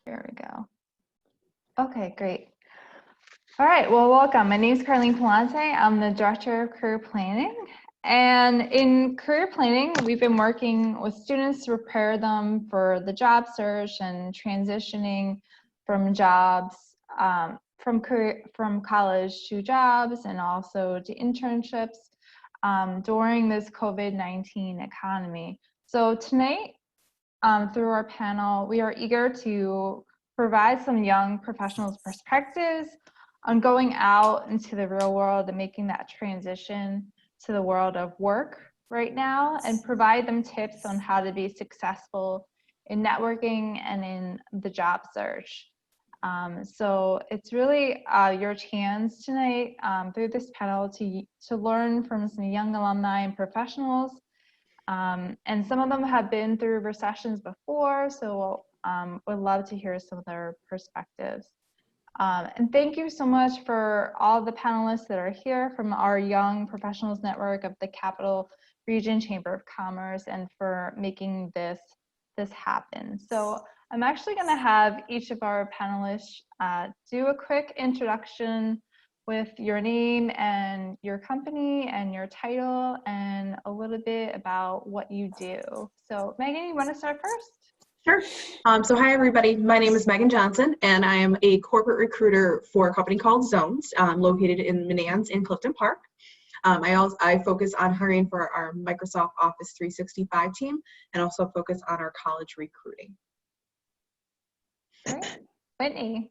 There we go. Okay, great. All right, well, welcome. My name is Carlene Palante. I'm the Director of Career Planning. And in career planning, we've been working with students to prepare them for the job search and transitioning from jobs, from college to jobs and also to internships during this COVID-19 economy. So tonight, through our panel, we are eager to provide some young professionals' perspectives on going out into the real world and making that transition to the world of work right now, and provide them tips on how to be successful in networking and in the job search. So it's really your chance tonight through this panel to learn from some young alumni and professionals. And some of them have been through recessions before, so would love to hear some of their perspectives. And thank you so much for all the panelists that are here from our Young Professionals Network of the Capital Region Chamber of Commerce, and for making this happen. So I'm actually going to have each of our panelists do a quick introduction with your name and your company and your title and a little bit about what you do. So Megan, you want to start first? Sure. So hi, everybody. My name is Megan Johnson, and I am a corporate recruiter for a company called Zones, located in Menands in Clifton Park. I focus on hiring for our Microsoft Office 365 team, and also focus on our college recruiting. Great. Whitney.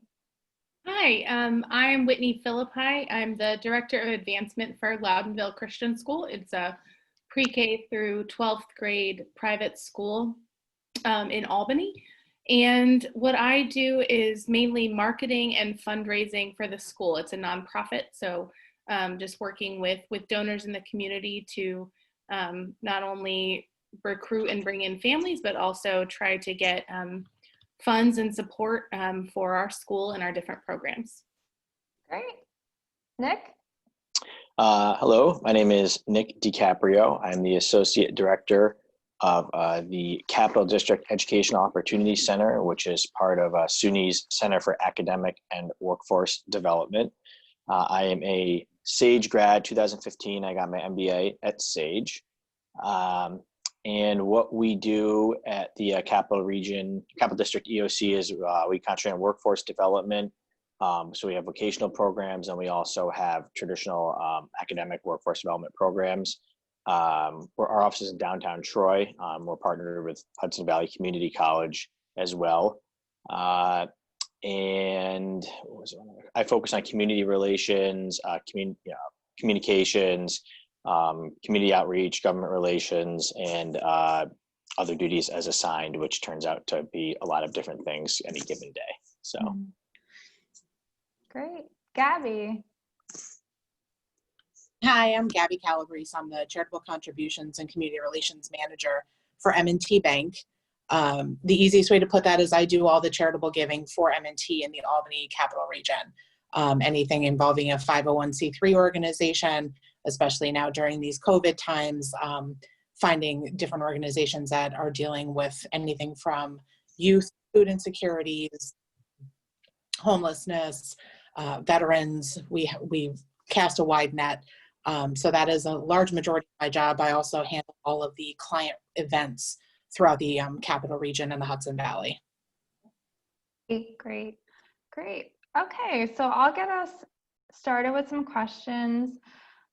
Hi, I'm Whitney Philippi. I'm the Director of Advancement for Loudonville Christian School. It's a pre-K through 12th grade private school in Albany. And what I do is mainly marketing and fundraising for the school. It's a nonprofit, so just working with donors in the community to not only recruit and bring in families, but also try to get funds and support for our school and our different programs. Great. Nick? Hello, my name is Nick DiCaprio. I'm the Associate Director of the Capital District Educational Opportunity Center, which is part of SUNY's Center for Academic and Workforce Development. I am a SAGE grad, 2015. I got my MBA at SAGE. And what we do at the Capital District EOC is we concentrate on workforce development. So we have vocational programs, and we also have traditional academic workforce development programs. Our office is in downtown Troy. We're partnered with Hudson Valley Community College as well. And what was it? I focus on community relations, communications, community outreach, government relations, and other duties as assigned, which turns out to be a lot of different things any given day. So. Great. Gabby. Hi, I'm Gabby Calabrese. I'm the Charitable Contributions and Community Relations Manager for M&T Bank. The easiest way to put that is I do all the charitable giving for M&T in the Albany Capital Region. Anything involving a 501c3 organization, especially now during these COVID times, finding different organizations that are dealing with anything from youth, food insecurities, homelessness, veterans. We cast a wide net. So that is a large majority of my job. I also handle all of the client events throughout the Capital Region and the Hudson Valley. Great. Okay, so I'll get us started with some questions.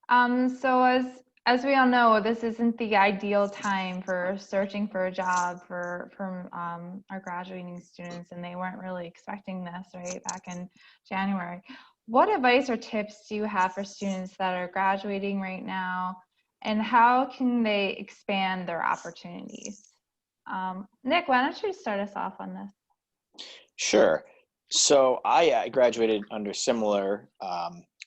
So as we all know, this isn't the ideal time for searching for a job from our graduating students, and they weren't really expecting this, right, back in January. What advice or tips do you have for students that are graduating right now, and how can they expand their opportunities? Nick, why don't you start us off on this? Sure. So I graduated under similar,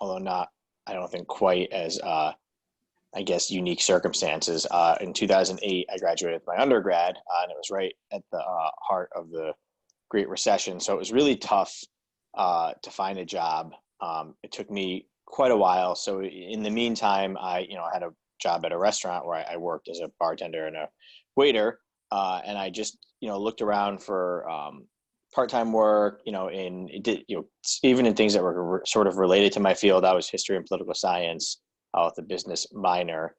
although not, I don't think quite as, I guess, unique circumstances. In 2008, I graduated with my undergrad, and it was right at the heart of the Great Recession. So it was really tough to find a job. It took me quite a while. So in the meantime, I had a job at a restaurant where I worked as a bartender and a waiter, and I just looked around for part-time work, even in things that were sort of related to my field. I was history and political science with a business minor.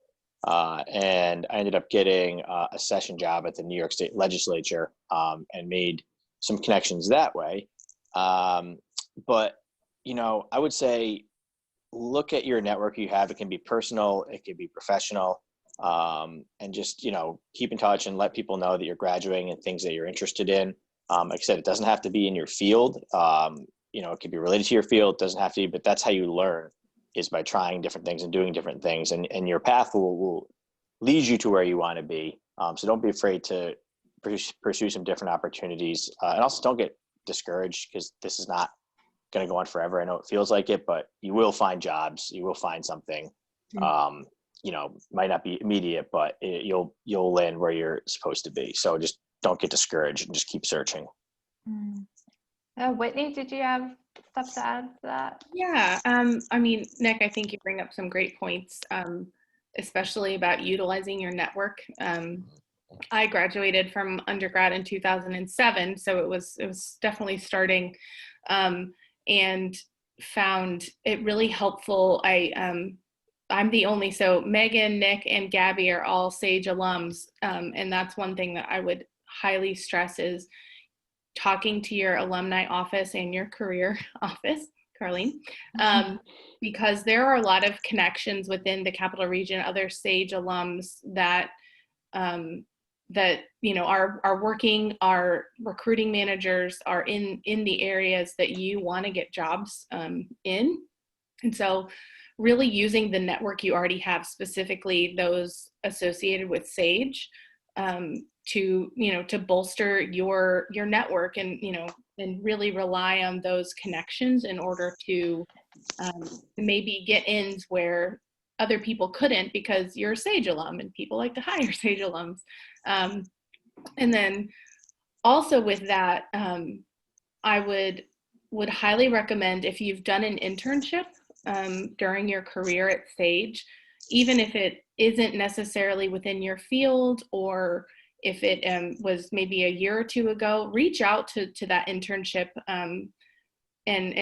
And I ended up getting a session job at the New York State Legislature and made some connections that way. But, I would say look at your network you have. It can be personal, it can be professional, and just, keep in touch and let people know that you're graduating and things that you're interested in. Like I said, it doesn't have to be in your field. It could be related to your field, it doesn't have to be, but that's how you learn, is by trying different things and doing different things, and your path will lead you to where you want to be. So don't be afraid to pursue some different opportunities, and also don't get discouraged, because this is not going to go on forever. I know it feels like it, but you will find jobs, you will find something. Might not be immediate, but you'll land where you're supposed to be. So just don't get discouraged and just keep searching. Whitney, did you have stuff to add to that? Yeah, Nick, I think you bring up some great points, especially about utilizing your network. I graduated from undergrad in 2007, so it was definitely starting, and found it really helpful. I'm the only, so Megan, Nick, and Gabby are all SAGE alums, and that's one thing that I would highly stress is talking to your alumni office and your career office, Carlene, because there are a lot of connections within the Capital Region, other SAGE alums that are working, our recruiting managers are in the areas that you want to get jobs in. And so really using the network you already have, specifically those associated with SAGE, to bolster your network, and really rely on those connections in order to maybe get ins where other people couldn't, because you're a SAGE alum and people like to hire SAGE alums. And then also with that, I would highly recommend, if you've done an internship during your career at SAGE, even if it isn't necessarily within your field, or if it was maybe a year or two ago, reach out to that internship and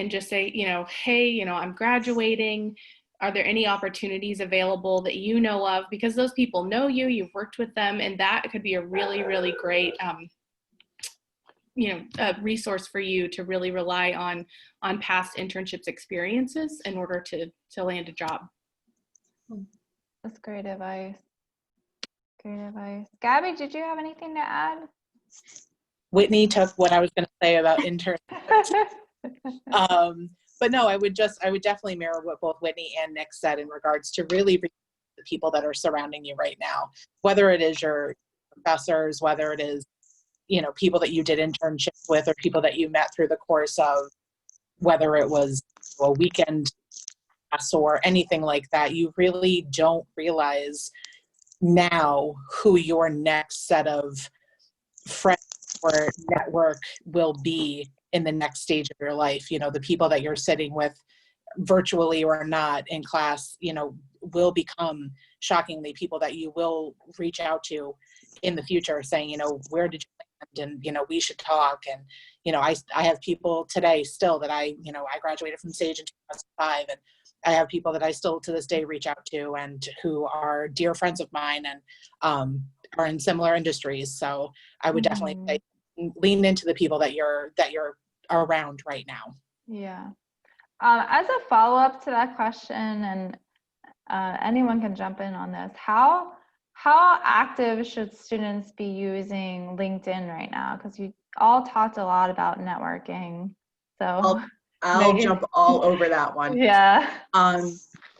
just say, hey, I'm graduating. Are there any opportunities available that you know of? Because those people know you, you've worked with them, and that could be a really, really great a resource for you to really rely on past internships experiences in order to land a job. That's great advice. Great advice. Gabby, did you have anything to add? Whitney took what I was going to say about internships. But no, I would definitely mirror what both Whitney and Nick said in regards to really the people that are surrounding you right now, whether it is your professors, whether it is, people that you did internships with, or people that you met through the course of, whether it was a weekend class or anything like that. You really don't realize now who your next set of friends or network will be in the next stage of your life. The people that you're sitting with virtually or not in class, will become shockingly people that you will reach out to in the future saying, where did you land? And, we should talk. And, I have people today still that I graduated from SAGE in 2005, and I have people that I still to this day reach out to, and who are dear friends of mine and are in similar industries. So I would definitely say lean into the people that you're around right now. Yeah. As a follow-up to that question, and anyone can jump in on this, how active should students be using LinkedIn right now? Because you all talked a lot about networking. So I'll jump all over that one. Yeah.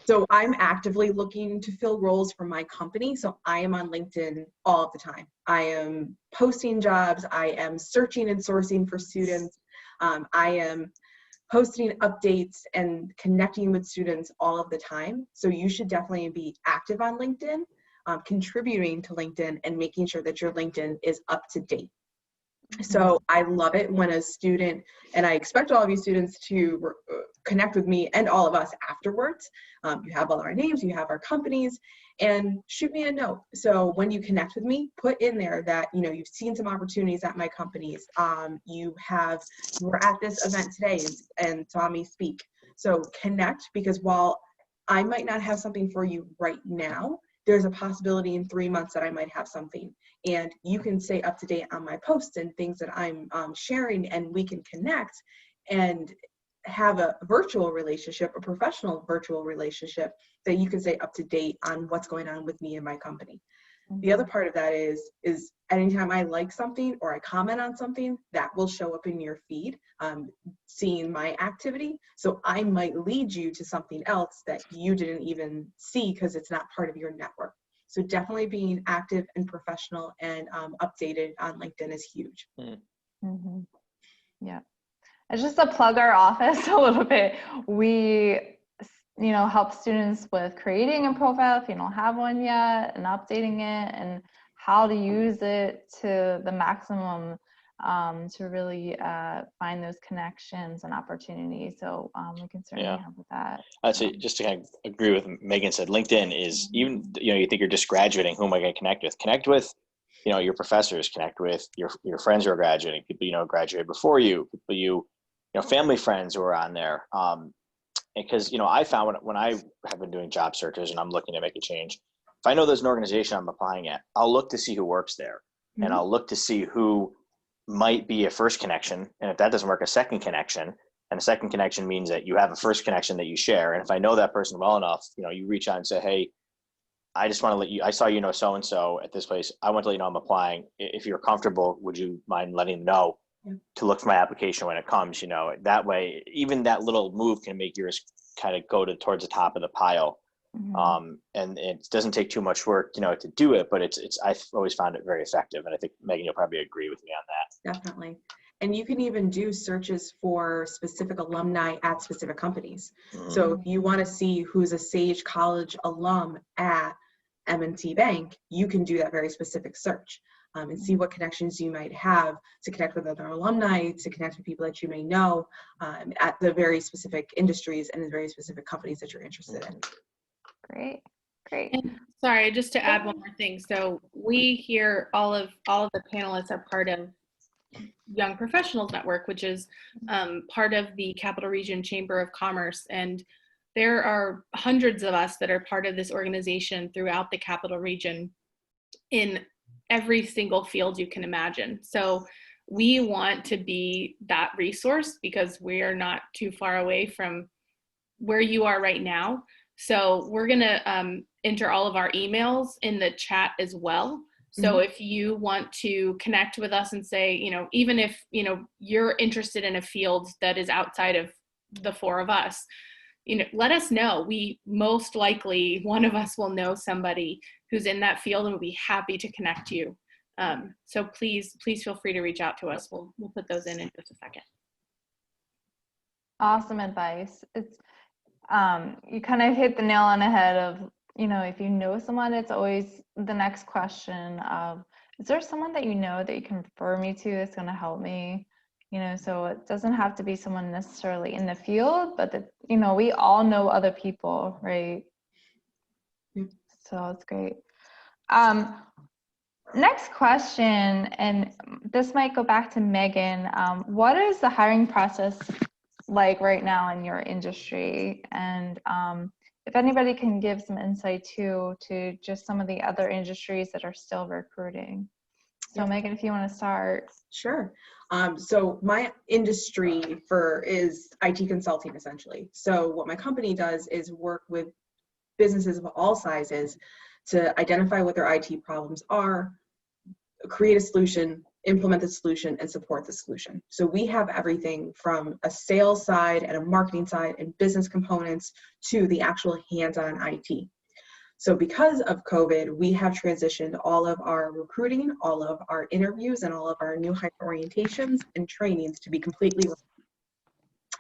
So I'm actively looking to fill roles for my company. So I am on LinkedIn all of the time. I am posting jobs. I am searching and sourcing for students. I am posting updates and connecting with students all of the time. So you should definitely be active on LinkedIn, contributing to LinkedIn, and making sure that your LinkedIn is up to date. So I love it when a student, and I expect all of you students to connect with me and all of us afterwards. You have all our names, you have our companies, and shoot me a note. So when you connect with me, put in there that, you know, you've seen some opportunities at my companies. You were at this event today and saw me speak. So connect, because while I might not have something for you right now, there's a possibility in 3 months that I might have something. And you can stay up to date on my posts and things that I'm sharing, and we can connect and have a virtual relationship, a professional virtual relationship, that you can stay up to date on what's going on with me and my company. The other part of that is anytime I like something or I comment on something, that will show up in your feed, seeing my activity. So I might lead you to something else that you didn't even see because it's not part of your network. So definitely being active and professional and updated on LinkedIn is huge. Mm-hmm. Yeah. And just to plug our office a little bit, we, you know, help students with creating a profile if you don't have one yet, and updating it, and how to use it to the maximum to really find those connections and opportunities. So we can certainly help with that. I'd say, just to kind of agree with Megan said, LinkedIn is, even, you know, you think you're just graduating, who am I going to connect with? Connect with, you know, your professors, connect with your friends who are graduating, people, you know, graduated before you, people you know, family friends who are on there. Because, you know, I found when I have been doing job searches and I'm looking to make a change, if I know there's an organization I'm applying at, I'll look to see who works there, and I'll look to see who might be a first connection. And if that doesn't work, a second connection. And a second connection means that you have a first connection that you share. And if I know that person well enough, you know, you reach out and say, hey, I just want to let you, I saw you know so-and-so at this place. I want to let you know I'm applying. If you're comfortable, would you mind letting them know to look for my application when it comes? You know, that way, even that little move can make yours kind of go towards the top of the pile. And it doesn't take too much work, you know, to do it, but I've always found it very effective. And I think, Megan, you'll probably agree with me on that. Definitely. And you can even do searches for specific alumni at specific companies. So if you want to see who's a Sage College alum at M&T Bank, you can do that very specific search and see what connections you might have to connect with other alumni, to connect with people that you may know at the very specific industries and the very specific companies that you're interested in. Great. And sorry, just to add one more thing. So we here, all of the panelists are part of Young Professionals Network, which is part of the Capital Region Chamber of Commerce. And there are hundreds of us that are part of this organization throughout the Capital Region in every single field you can imagine. So we want to be that resource because we are not too far away from where you are right now. So we're going to enter all of our emails in the chat as well. So if you want to connect with us and say, you know, even if, you know, you're interested in a field that is outside of the four of us, you know, let us know. We most likely, one of us will know somebody who's in that field and we'll be happy to connect you. So please feel free to reach out to us. We'll put those in just a second. Awesome advice. It's you kind of hit the nail on the head of, you know, if you know someone, it's always the next question of, is there someone that you know that you can refer me to that's going to help me? You know, so it doesn't have to be someone necessarily in the field, but that, you know, we all know other people, right? So it's great. Next question, and this might go back to Megan. What is the hiring process like right now in your industry? And if anybody can give some insight too to just some of the other industries that are still recruiting. So Megan, if you want to start. Sure. So my industry is IT consulting essentially. So what my company does is work with businesses of all sizes to identify what their IT problems are, create a solution, implement the solution, and support the solution. So we have everything from a sales side and a marketing side and business components to the actual hands-on IT. So because of COVID, we have transitioned all of our recruiting, all of our interviews, and all of our new hire orientations and trainings to be completely remote.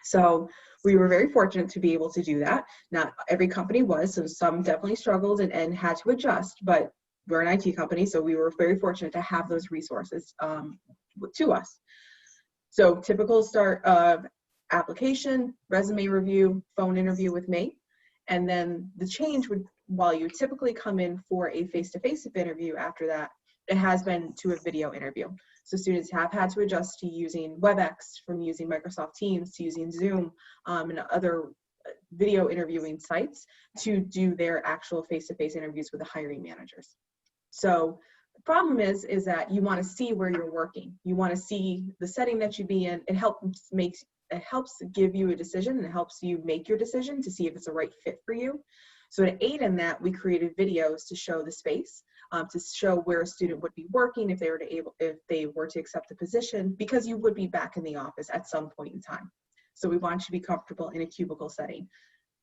So we were very fortunate to be able to do that. Not every company was, so some definitely struggled and had to adjust, but we're an IT company, so we were very fortunate to have those resources to us. So typical start of application, resume review, phone interview with me. And then the change would, while you typically come in for a face-to-face interview after that, it has been to a video interview. So students have had to adjust to using WebEx, from using Microsoft Teams to using Zoom and other video interviewing sites to do their actual face-to-face interviews with the hiring managers. So the problem is that you want to see where you're working. You want to see the setting that you be in. It helps give you a decision, and it helps you make your decision to see if it's the right fit for you. So to aid in that, we created videos to show the space, to show where a student would be working if they were to accept the position, because you would be back in the office at some point in time. So we want you to be comfortable in a cubicle setting.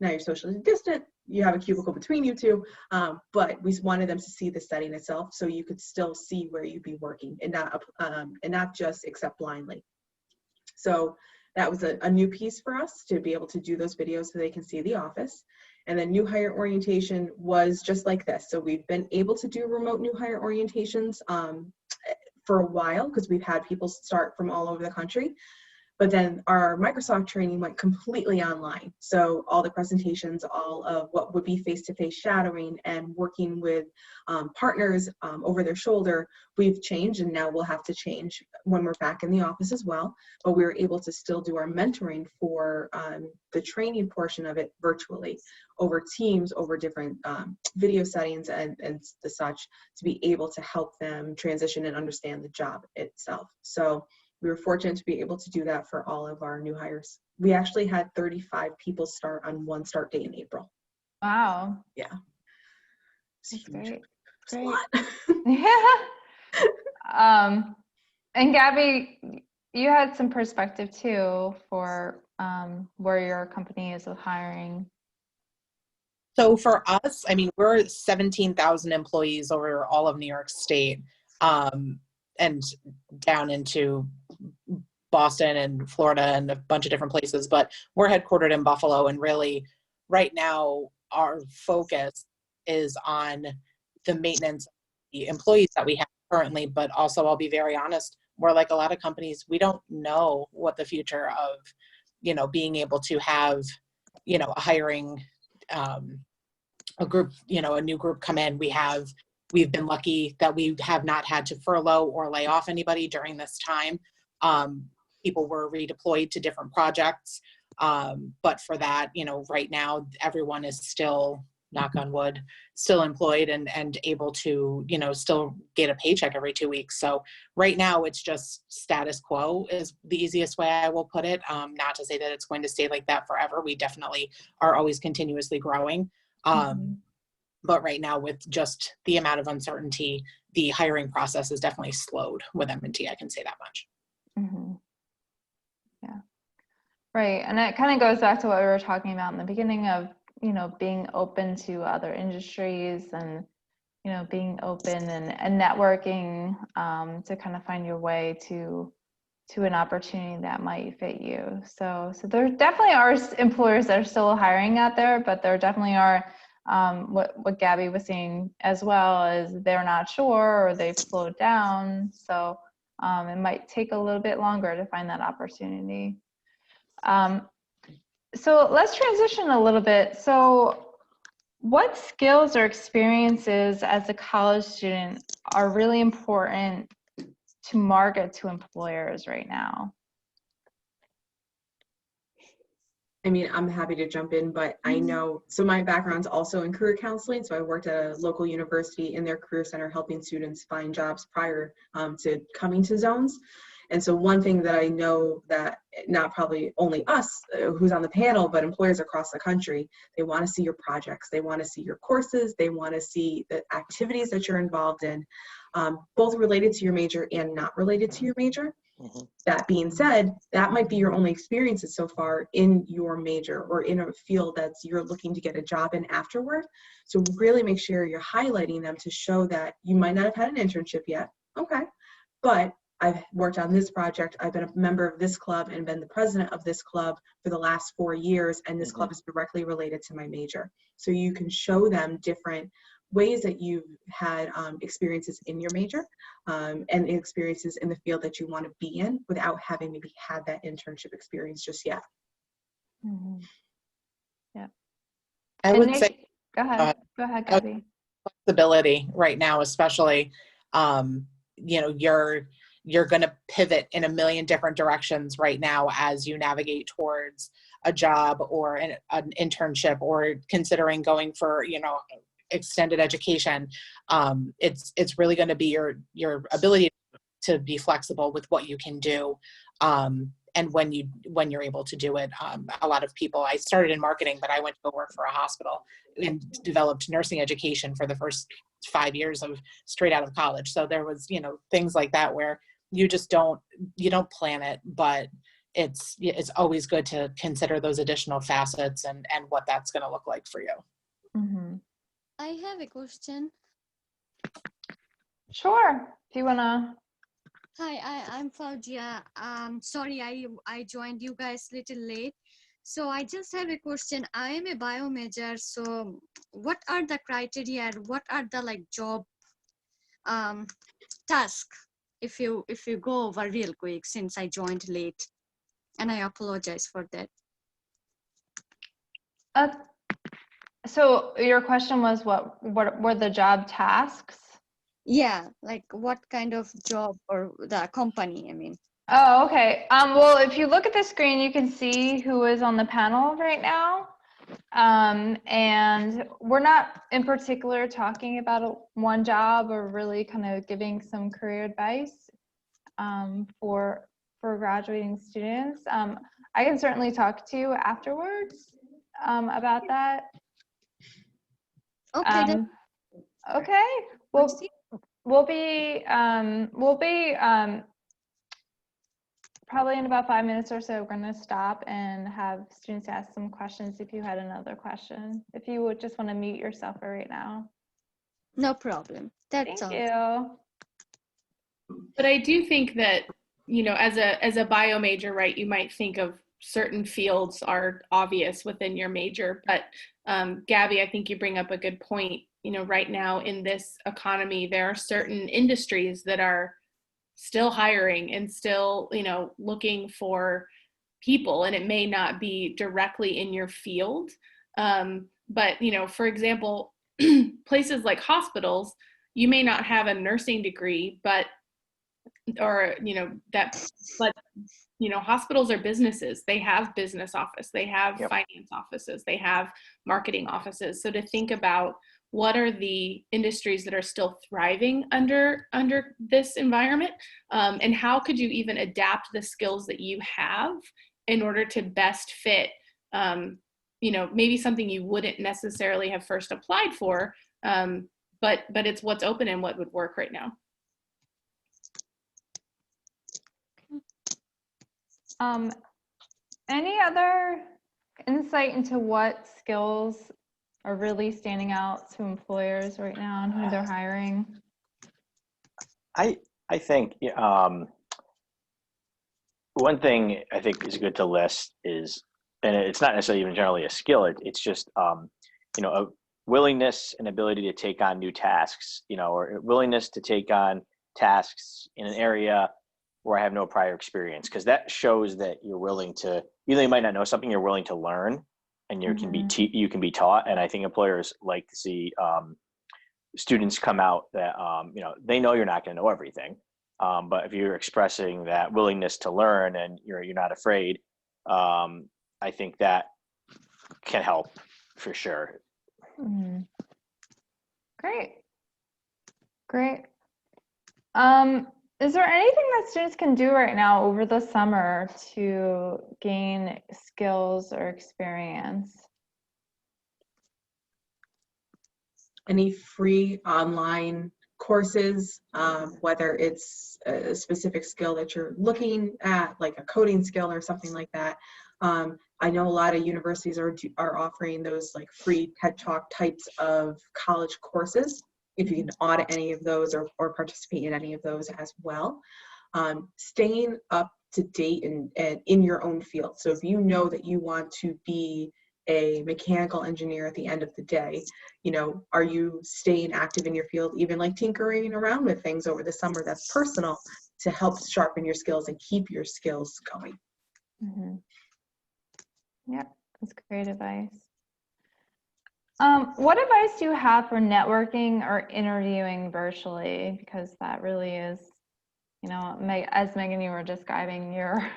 Now you're socially distant, you have a cubicle between you two, but we wanted them to see the setting itself so you could still see where you'd be working and not just accept blindly. So that was a new piece for us, to be able to do those videos so they can see the office. And then new hire orientation was just like this. So we've been able to do remote new hire orientations for a while, because we've had people start from all over the country. But then our Microsoft training went completely online. So all the presentations, all of what would be face-to-face shadowing and working with partners over their shoulder, we've changed, and now we'll have to change when we're back in the office as well. But we were able to still do our mentoring for the training portion of it virtually, over Teams, over different video settings and the such, to be able to help them transition and understand the job itself. So we were fortunate to be able to do that for all of our new hires. We actually had 35 people start on one start date in April. Wow. Yeah. That's great. It's a lot. Yeah. And Gabby, you had some perspective too for where your company is with hiring. So for us, I mean, we're 17,000 employees over all of New York State, and down into Boston and Florida and a bunch of different places, but we're headquartered in Buffalo. And really right now our focus is on the maintenance of the employees that we have currently, but also, I'll be very honest, we're like a lot of companies, we don't know what the future of, being able to have, a hiring, a group, a new group come in. We've been lucky that we have not had to furlough or lay off anybody during this time. People were redeployed to different projects. But for that, right now, everyone is still, knock on wood, still employed and able to, still get a paycheck every 2 weeks. So right now it's just status quo is the easiest way I will put it. Not to say that it's going to stay like that forever. We definitely are always continuously growing. But right now, with just the amount of uncertainty, the hiring process is definitely slowed with M&T. I can say that much. Mm-hmm. Yeah. Right. And it kind of goes back to what we were talking about in the beginning of, being open to other industries and, being open and networking to kind of find your way to an opportunity that might fit you. So there definitely are employers that are still hiring out there, but there definitely are what Gabby was saying as well, is they're not sure or they've slowed down. So it might take a little bit longer to find that opportunity. So let's transition a little bit. So what skills or experiences as a college student are really important to market to employers right now? I mean, I'm happy to jump in, but I know, so my background's also in career counseling. So I worked at a local university in their career center, helping students find jobs prior to coming to Zones. And so one thing that I know, that not probably only us who's on the panel, but employers across the country, they want to see your projects. They want to see your courses. They want to see the activities that you're involved in, both related to your major and not related to your major. Mm-hmm. That being said, that might be your only experiences so far in your major or in a field that you're looking to get a job in afterward. So really make sure you're highlighting them to show that you might not have had an internship yet. Okay. But I've worked on this project. I've been a member of this club and been the president of this club for the last 4 years. And this club is directly related to my major. So you can show them different ways that you've had experiences in your major and experiences in the field that you want to be in without having maybe had that internship experience just yet. Mhm. Yeah. I And would Nick, say go ahead. Go ahead, Gabby. flexibility right now, especially, you know, you're going to pivot in a million different directions right now as you navigate towards a job or an internship or considering going for, you know, extended education. It's really going to be your ability to be flexible with what you can do. And when you're able to do it. A lot of people, I started in marketing, but I went to go work for a hospital and developed nursing education for the first 5 years of straight out of college. So there was, you know, things like that where you just don't plan it, but it's always good to consider those additional facets and what that's going to look like for you. Mm-hmm. I have a question. Sure. If you want to. Hi, I'm Fauzia. Sorry, I joined you guys little late. So I just have a question. I am a bio major. So what are the criteria and what are the like job task? If you go over real quick, since I joined late, and I apologize for that. So your question was what were the job tasks? Yeah, like what kind of job or the company, I mean. Oh, okay. Well, if you look at the screen, you can see who is on the panel right now. And we're not in particular talking about one job or really kind of giving some career advice for graduating students. I can certainly talk to you afterwards about that. Okay. Okay. We'll be probably in about 5 minutes or so, we're going to stop and have students ask some questions if you had another question. If you would just want to mute yourself for right now. No problem. That's all. Thank you. But I do think that, you know, as a bio major, right, you might think of certain fields are obvious within your major, but Gabby, I think you bring up a good point. You know, right now in this economy, there are certain industries that are still hiring and still, you know, looking for people, and it may not be directly in your field. But, you know, for example, places like hospitals, you may not have a nursing degree, but hospitals are businesses. They have business office, they have finance offices, they have marketing offices. So to think about what are the industries that are still thriving under this environment, and how could you even adapt the skills that you have in order to best fit, maybe something you wouldn't necessarily have first applied for, but it's what's open and what would work right now. Any other insight into what skills are really standing out to employers right now and who they're hiring? I think one thing I think is good to list is, and it's not necessarily even generally a skill, it's just a willingness and ability to take on new tasks, or willingness to take on tasks in an area where I have no prior experience, because that shows that you're willing to, even though you might not know something, you're willing to learn, and you can be taught. And I think employers like to see students come out that they know you're not going to know everything, but if you're expressing that willingness to learn and you're not afraid, I think that can help for sure. Mm-hmm. Great. Is there anything that students can do right now over the summer to gain skills or experience? Any free online courses, whether it's a specific skill that you're looking at, like a coding skill or something like that. I know a lot of universities are offering those like free TED Talk types of college courses, if you can audit any of those or participate in any of those as well. Staying up to date and in your own field. So if you know that you want to be a mechanical engineer at the end of the day? You know, are you staying active in your field, even like tinkering around with things over the summer that's personal to help sharpen your skills and keep your skills going? Mm-hmm. Yeah, that's great advice. What advice do you have for networking or interviewing virtually? Because that really is, you know, as Megan, you were describing your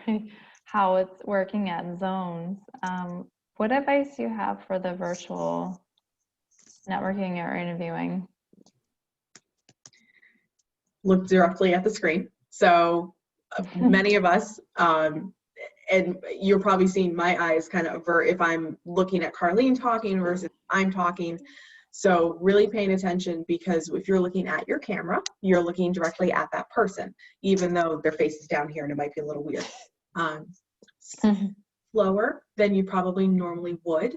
how it's working at Zones. What advice do you have for the virtual networking or interviewing? Look directly at the screen. So many of us, and you're probably seeing my eyes kind of avert if I'm looking at Carlene talking versus I'm talking. So really paying attention, because if you're looking at your camera, you're looking directly at that person, even though their face is down here and it might be a little weird. Slower than you probably normally would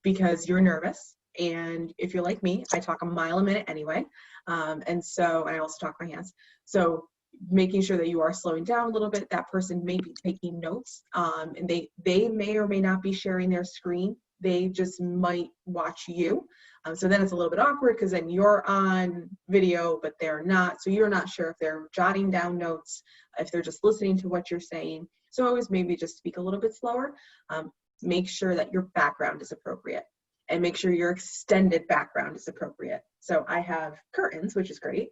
because you're nervous. And if you're like me, I talk a mile a minute anyway. And I also talk my hands. So making sure that you are slowing down a little bit. That person may be taking notes, and they may or may not be sharing their screen. They just might watch you. So then it's a little bit awkward because then you're on video, but they're not. So you're not sure if they're jotting down notes, if they're just listening to what you're saying. So always maybe just speak a little bit slower. Make sure that your background is appropriate, and make sure your extended background is appropriate. So I have curtains, which is great,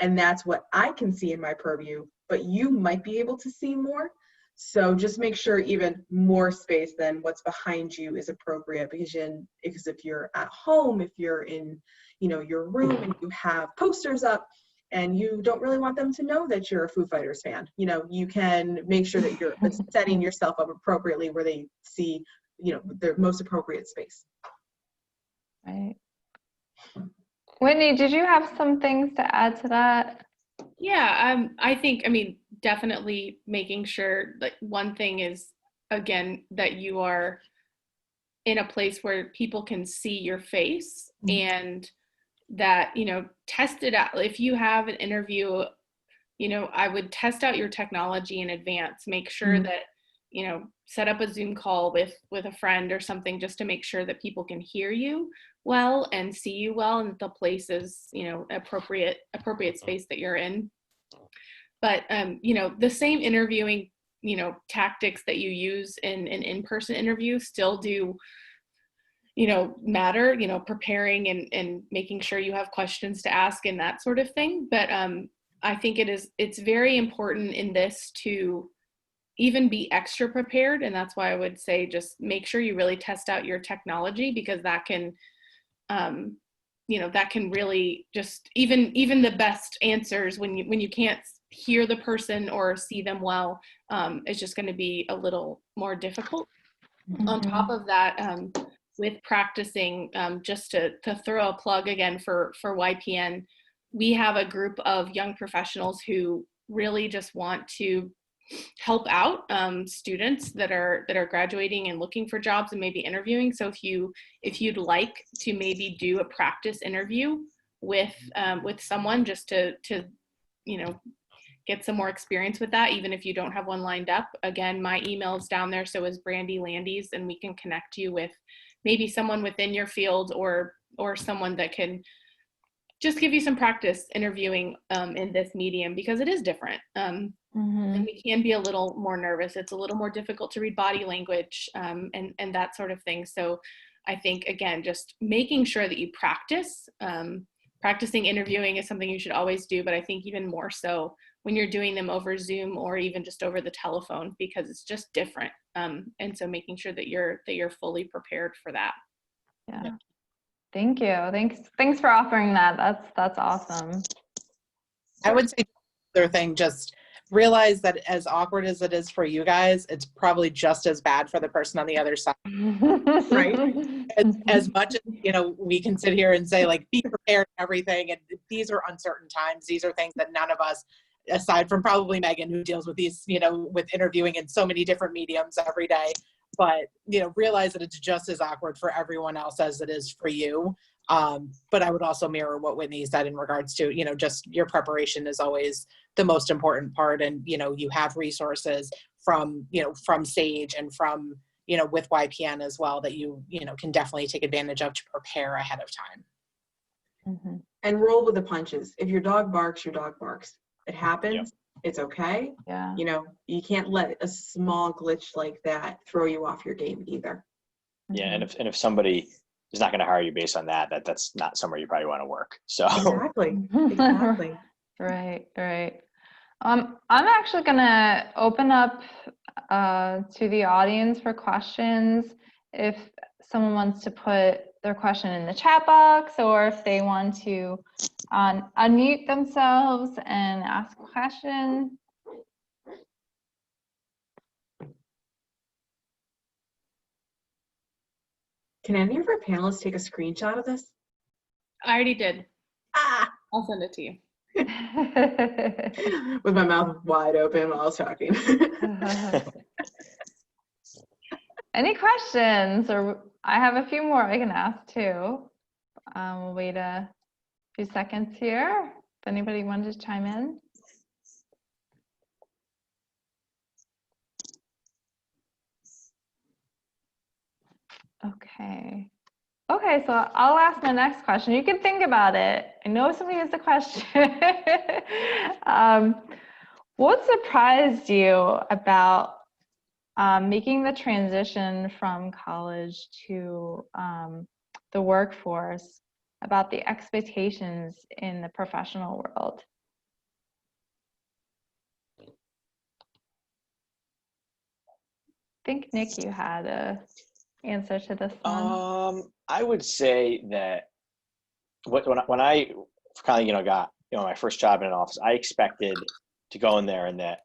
and that's what I can see in my purview, but you might be able to see more. So just make sure even more space than what's behind you is appropriate, because if you're at home, if you're in, you know, your room and you have posters up and you don't really want them to know that you're a Foo Fighters fan, you know, you can make sure that you're setting yourself up appropriately where they see, you know, the most appropriate space. Right. Whitney, did you have some things to add to that? Yeah, I think, I mean, definitely making sure, like, one thing is, again, that you are in a place where people can see your face, and that, you know, test it out. If you have an interview, you know, I would test out your technology in advance. Make sure that, you know, set up a Zoom call with a friend or something, just to make sure that people can hear you well and see you well, and that the place is, you know, appropriate space that you're in. But you know, the same interviewing, you know, tactics that you use in an in-person interview still do, you know, matter, you know, preparing and making sure you have questions to ask and that sort of thing. But I think it's very important in this to even be extra prepared. And that's why I would say just make sure you really test out your technology, because that can, you know, that can really just, even the best answers when you can't hear the person or see them well, it's just going to be a little more difficult. On top of that, with practicing, just to throw a plug again for YPN, we have a group of young professionals who really just want to help out students that are graduating and looking for jobs and maybe interviewing. So if you'd like to maybe do a practice interview with someone, just to you know, get some more experience with that, even if you don't have one lined up, again, my email is down there, so is Brandy Landy's, and we can connect you with maybe someone within your field or someone that can just give you some practice interviewing in this medium, because it is different. And we can be a little more nervous. It's a little more difficult to read body language, and that sort of thing. So I think, again, just making sure that you practice. Practicing interviewing is something you should always do, but I think even more so when you're doing them over Zoom or even just over the telephone, because it's just different. And so making sure that you're fully prepared for that. Yeah. Thank you. Thanks for offering that. That's awesome. I would say the other thing, just realize that as awkward as it is for you guys, it's probably just as bad for the person on the other side. Right? As much as, you know, we can sit here and say, like, be prepared and everything, and these are uncertain times. These are things that none of us, aside from probably Megan, who deals with these, you know, with interviewing in so many different mediums every day, but, you know, realize that it's just as awkward for everyone else as it is for you. But I would also mirror what Whitney said in regards to, you know, just your preparation is always the most important part. And, you know, you have resources from, you know, from Sage and from, with YPN as well that you can definitely take advantage of to prepare ahead of time. Mm-hmm. And roll with the punches. If your dog barks, your dog barks. It happens. It's okay. Yeah. You can't let a small glitch like that throw you off your game either. Yeah, and if somebody is not going to hire you based on that, that's not somewhere you probably want to work. So Exactly. Exactly. Right, right. I'm actually gonna open up to the audience for questions. If someone wants to put their question in the chat box, or if they want to unmute themselves and ask a question. Can any of our panelists take a screenshot of this? I already did. Ah! I'll send it to you. With my mouth wide open while I was talking. Any questions? Or I have a few more I can ask too. We'll wait a few seconds here. If anybody wanted to chime in. Okay. Okay, so I'll ask my next question. You can think about it. I know somebody has a question. What surprised you about making the transition from college to the workforce, about the expectations in the professional world? I think, Nick, you had a answer to this one. I would say that when I kind of got my first job in an office, I expected to go in there and that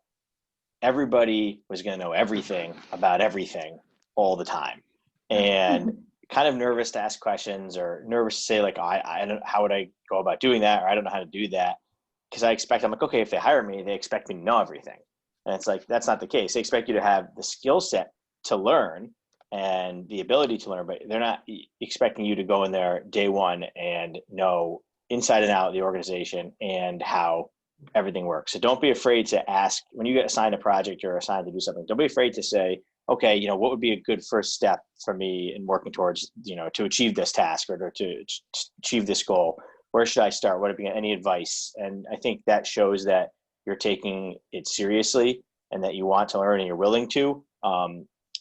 everybody was going to know everything about everything all the time, and kind of nervous to ask questions or nervous to say like, I don't, how would I go about doing that, or I don't know how to do that, because I'm like, okay, if they hire me, they expect me to know everything, and it's like that's not the case. They expect you to have the skill set to learn and the ability to learn, but they're not expecting you to go in there day one and know inside and out the organization and how everything works. So don't be afraid to ask when you get assigned a project or assigned to do something. Don't be afraid to say, okay, what would be a good first step for me in working towards, to achieve this task or to achieve this goal? Where should I start? What would be any advice? And I think that shows that you're taking it seriously and that you want to learn and you're willing to.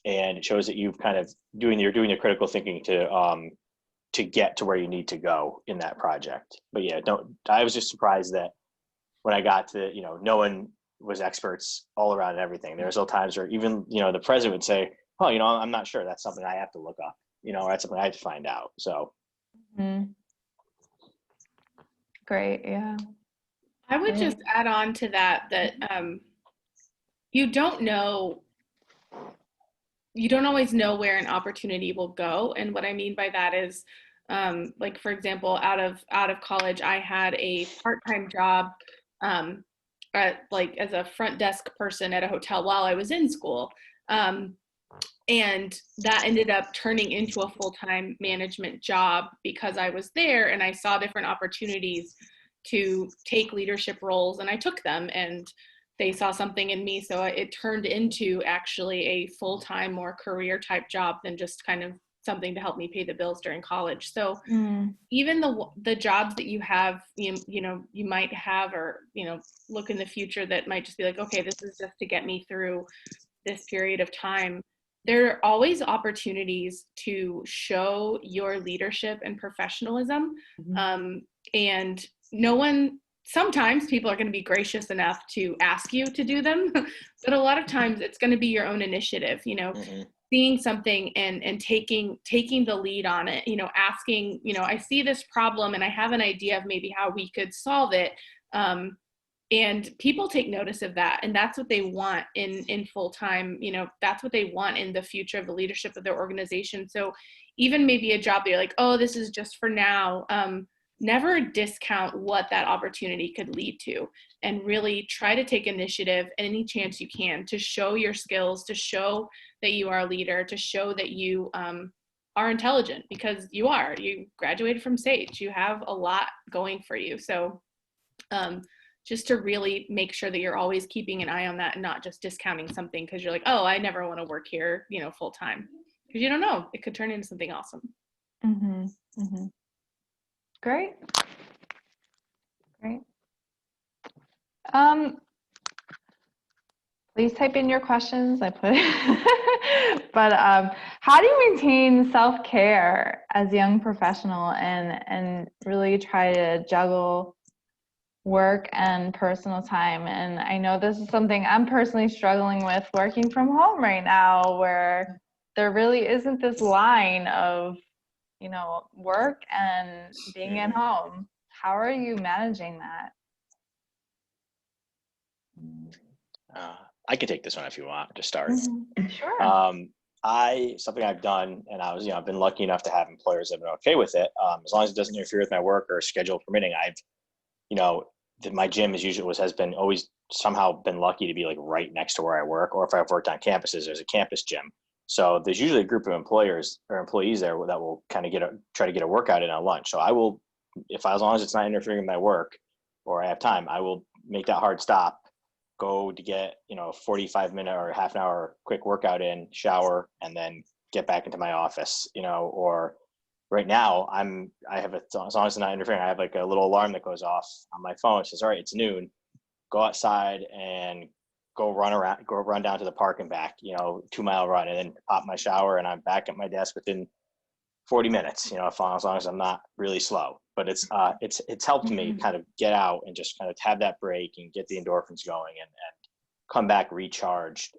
And it shows that you've kind of you're doing the critical thinking to get to where you need to go in that project. But yeah, I was just surprised that when I got to, no one was experts all around everything. There was all times where even, the president would say, oh, I'm not sure. That's something I have to look up, or that's something I have to find out. So. Mm-hmm. Great. Yeah. I would just add on to that you don't always know where an opportunity will go. And what I mean by that is, like, for example, out of college, I had a part-time job as a front desk person at a hotel while I was in school. And that ended up turning into a full-time management job because I was there and I saw different opportunities to take leadership roles, and I took them, and they saw something in me. So it turned into actually a full-time, more career type job than just kind of something to help me pay the bills during college. So even the jobs that you have, you might have, or, look in the future that might just be like, okay, this is just to get me through this period of time. There are always opportunities to show your leadership and professionalism. And sometimes people are going to be gracious enough to ask you to do them, but a lot of times it's going to be your own initiative, seeing something and taking the lead on it, asking, I see this problem and I have an idea of maybe how we could solve it. And people take notice of that, and that's what they want in full-time, that's what they want in the future of the leadership of their organization. So even maybe a job that you're like, oh, this is just for now, never discount what that opportunity could lead to, and really try to take initiative any chance you can to show your skills, to show that you are a leader, to show that you are intelligent, because you graduated from SAGE, you have a lot going for you. So just to really make sure that you're always keeping an eye on that and not just discounting something because you're like, oh, I never want to work here, you know, full time. Because you don't know, it could turn into something awesome. Mm-hmm. Mm-hmm. Great. Great. Please type in your questions. I put it. But how do you maintain self-care as a young professional and really try to juggle work and personal time? And I know this is something I'm personally struggling with working from home right now, where there really isn't this line of, you know, work and being at home. How are you managing that? I can take this one if you want to start. Mm-hmm. Sure. Something I've done, and I've been lucky enough to have employers that have been okay with it. As long as it doesn't interfere with my work or schedule permitting, my gym has been always somehow been lucky to be like right next to where I work, or if I've worked on campuses, there's a campus gym. So there's usually a group of employers or employees there that will kind of try to get a workout in on lunch. So I will, as long as it's not interfering with my work or I have time, I will make that hard stop, go to get, 45-minute or half an hour quick workout in, shower, and then get back into my office, or right now as long as it's not interfering, I have like a little alarm that goes off on my phone. It says, all right, it's noon, go outside and go run down to the park and back, 2-mile run, and then pop my shower and I'm back at my desk within 40 minutes, as long as I'm not really slow. But it's helped me kind of get out and just kind of have that break and get the endorphins going and come back recharged.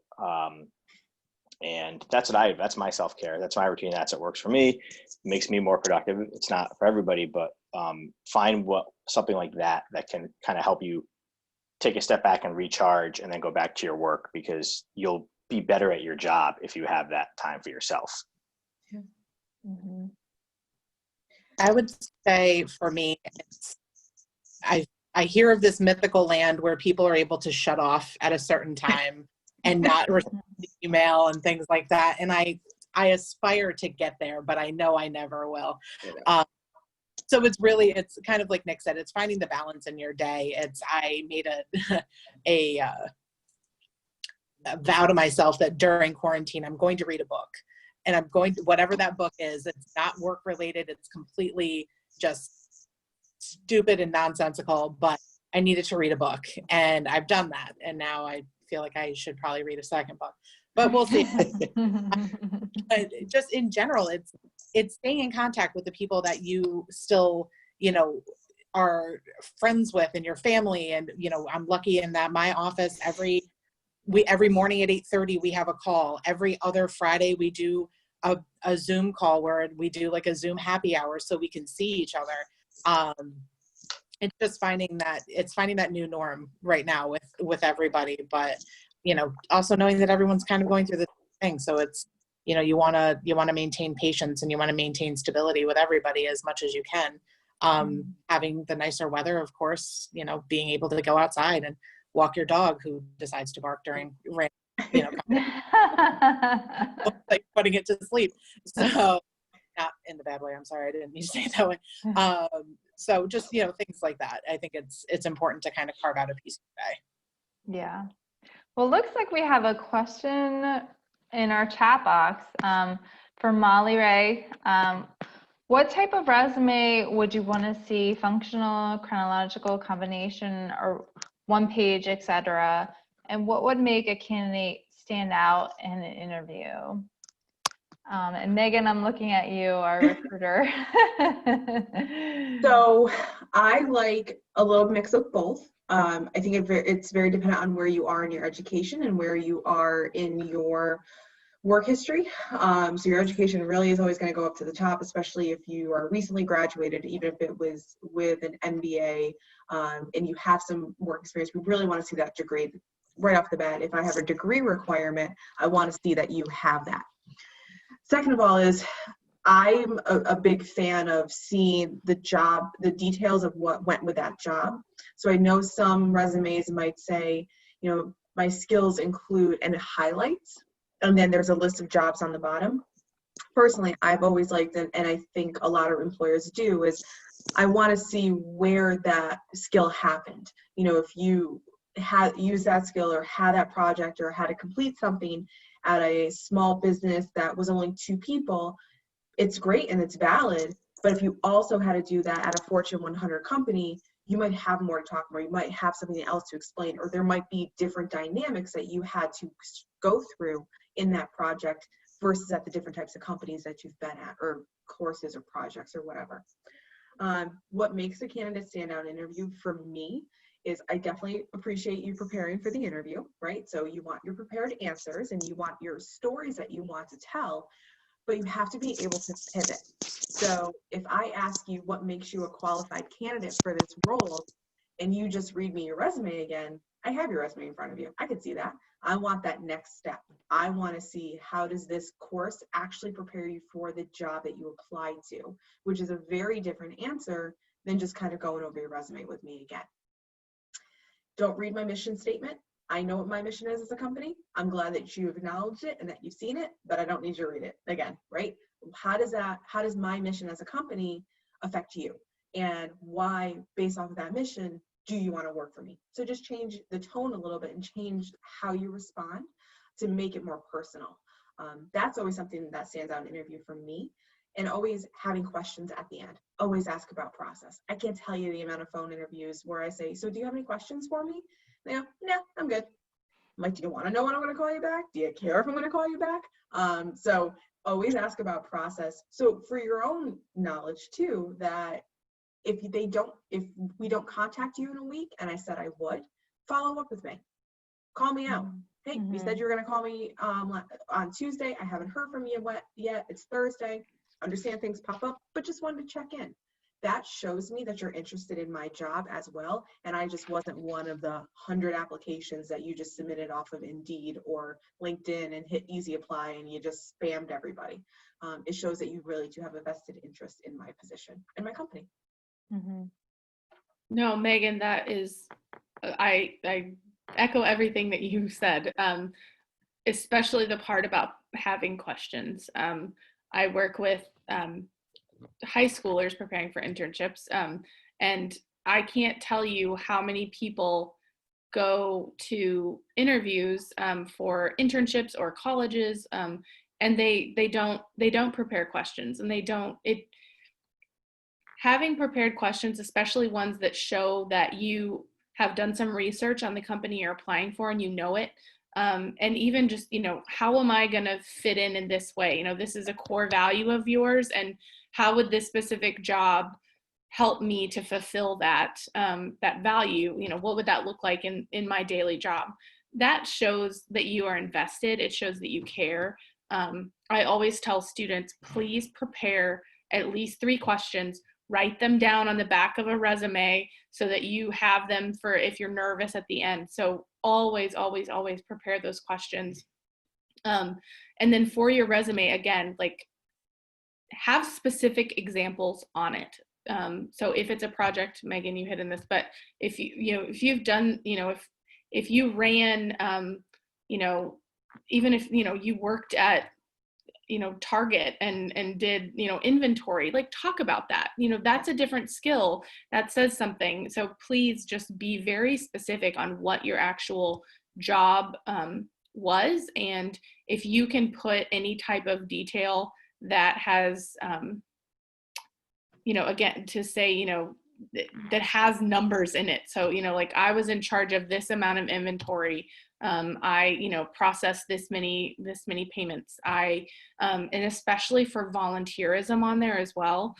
And that's my self-care. That's my routine. That's what works for me. It makes me more productive. It's not for everybody, but find something like that can kind of help you take a step back and recharge and then go back to your work, because you'll be better at your job if you have that time for yourself. Mm-hmm. I would say for me, I hear of this mythical land where people are able to shut off at a certain time and not receive email and things like that. And I aspire to get there, but I know I never will. So it's kind of like Nick said, it's finding the balance in your day. I made a vow to myself that during quarantine, I'm going to read a book. And I'm going to, whatever that book is, it's not work related. It's completely just stupid and nonsensical, but I needed to read a book, and I've done that. And now I feel like I should probably read a second book, but we'll see. But just in general, it's staying in contact with the people that you still, are friends with in your family. And, I'm lucky in that my office, every morning at 8:30, we have a call. Every other Friday, we do a Zoom call where we do like a Zoom happy hour so we can see each other. It's just finding that new norm right now with everybody, but, also knowing that everyone's kind of going through this thing. So it's, you want to maintain patience and you want to maintain stability with everybody as much as you can. Having the nicer weather, of course, being able to go outside and walk your dog who decides to bark during rain, like putting it to sleep. So not in the bad way. I'm sorry, I didn't mean to say it that way. So just, things like that. I think it's important to kind of carve out a piece of the day. Yeah. Well, looks like we have a question in our chat box from Molly Ray. What type of resume would you want to see? Functional, chronological, combination, or one page, etc.? And what would make a candidate stand out in an interview? And Megan, I'm looking at you, our recruiter. So I like a little mix of both. I think it's very dependent on where you are in your education and where you are in your work history. So your education really is always going to go up to the top, especially if you are recently graduated, even if it was with an MBA and you have some work experience. We really want to see that degree right off the bat. If I have a degree requirement, I want to see that you have that. Second of all is I'm a big fan of seeing the details of what went with that job. So I know some resumes might say, my skills include, and it highlights, and then there's a list of jobs on the bottom. personally, I've always liked, and I think a lot of employers do, is I want to see where that skill happened. You know, if you had used that skill or had that project or had to complete something at a small business that was only 2 people, it's great and it's valid. But if you also had to do that at a Fortune 100 company, you might have more to talk about. You might have something else to explain, or there might be different dynamics that you had to go through in that project versus at the different types of companies that you've been at, or courses or projects or whatever. What makes a candidate stand out in an interview for me is I definitely appreciate you preparing for the interview, right? So you want your prepared answers and you want your stories that you want to tell, but you have to be able to pivot. So if I ask you what makes you a qualified candidate for this role, and you just read me your resume again, I have your resume in front of you. I can see that. I want that next step. I want to see, how does this course actually prepare you for the job that you applied to, which is a very different answer than just kind of going over your resume with me again. Don't read my mission statement. I know what my mission is as a company. I'm glad that you acknowledged it and that you've seen it, but I don't need you to read it again, right? How does my mission as a company affect you? And why, based off of that mission, do you want to work for me? So just change the tone a little bit and change how you respond to make it more personal. That's always something that stands out in an interview for me. And always having questions at the end. Always ask about process. I can't tell you the amount of phone interviews where I say, so do you have any questions for me? They go, no, I'm good. I'm like, do you want to know when I'm going to call you back? Do you care if I'm going to call you back? So always ask about process. So for your own knowledge too, that if we don't contact you in a week, and I said I would, follow up with me. Call me out. Hey, you said you were going to call me on Tuesday. I haven't heard from you yet. It's Thursday. Understand things pop up, but just wanted to check in. That shows me that you're interested in my job as well, and I just wasn't one of the 100 applications that you just submitted off of Indeed or LinkedIn and hit easy apply and you just spammed everybody. It shows that you really do have a vested interest in my position and my company. No, Megan, that is, I echo everything that you said, especially the part about having questions. I work with high schoolers preparing for internships, and I can't tell you how many people go to interviews for internships or colleges, and they don't prepare questions, and having prepared questions, especially ones that show that you have done some research on the company you're applying for and you know it. And even just, how am I going to fit in this way? This is a core value of yours, and how would this specific job help me to fulfill that that value? What would that look like in my daily job? That shows that you are invested. It shows that you care. I always tell students, please prepare at least 3 questions. Write them down on the back of a resume so that you have them for if you're nervous at the end. So always, always, always prepare those questions. And then for your resume, again, have specific examples on it. So if it's a project, Megan, you hit in this, but if you've done, if you ran, even if, you worked at, Target and did, inventory, talk about that. That's a different skill that says something. So please just be very specific on what your actual job was. And if you can put any type of detail that has, again, to say, that has numbers in it. So, I was in charge of this amount of inventory. I, processed this many payments. And especially for volunteerism on there as well.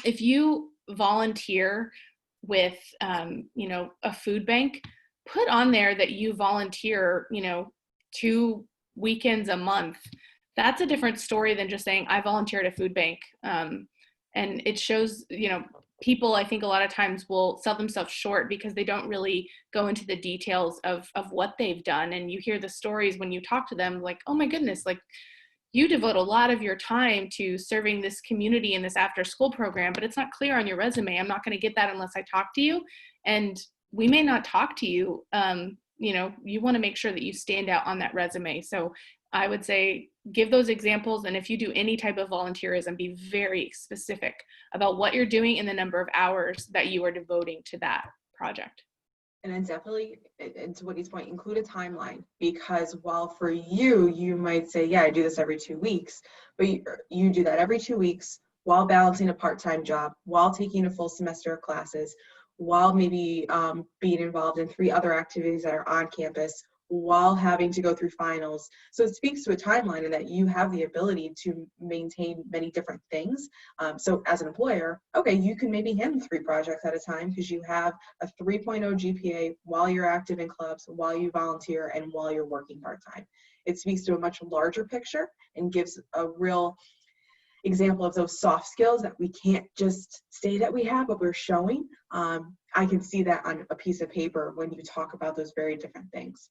If you volunteer with, a food bank, put on there that you volunteer, 2 weekends a month. That's a different story than just saying I volunteer at a food bank. And it shows, people, I think a lot of times will sell themselves short because they don't really go into the details of what they've done. And you hear the stories when you talk to them, like, oh my goodness, you devote a lot of your time to serving this community in this after school program, but it's not clear on your resume. I'm not going to get that unless I talk to you. And we may not talk to you. You want to make sure that you stand out on that resume. So I would say give those examples. And if you do any type of volunteerism, be very specific about what you're doing and the number of hours that you are devoting to that project. And then definitely, and to Whitney's point, include a timeline, because while for you, you might say, yeah, I do this every 2 weeks, but you do that every 2 weeks while balancing a part-time job, while taking a full semester of classes, while maybe being involved in 3 other activities that are on campus, while having to go through finals. So it speaks to a timeline and that you have the ability to maintain many different things. So as an employer, okay, you can maybe handle 3 projects at a time because you have a 3.0 GPA while you're active in clubs, while you volunteer, and while you're working part-time. It speaks to a much larger picture and gives a real example of those soft skills that we can't just say that we have, but we're showing. I can see that on a piece of paper when you talk about those very different things.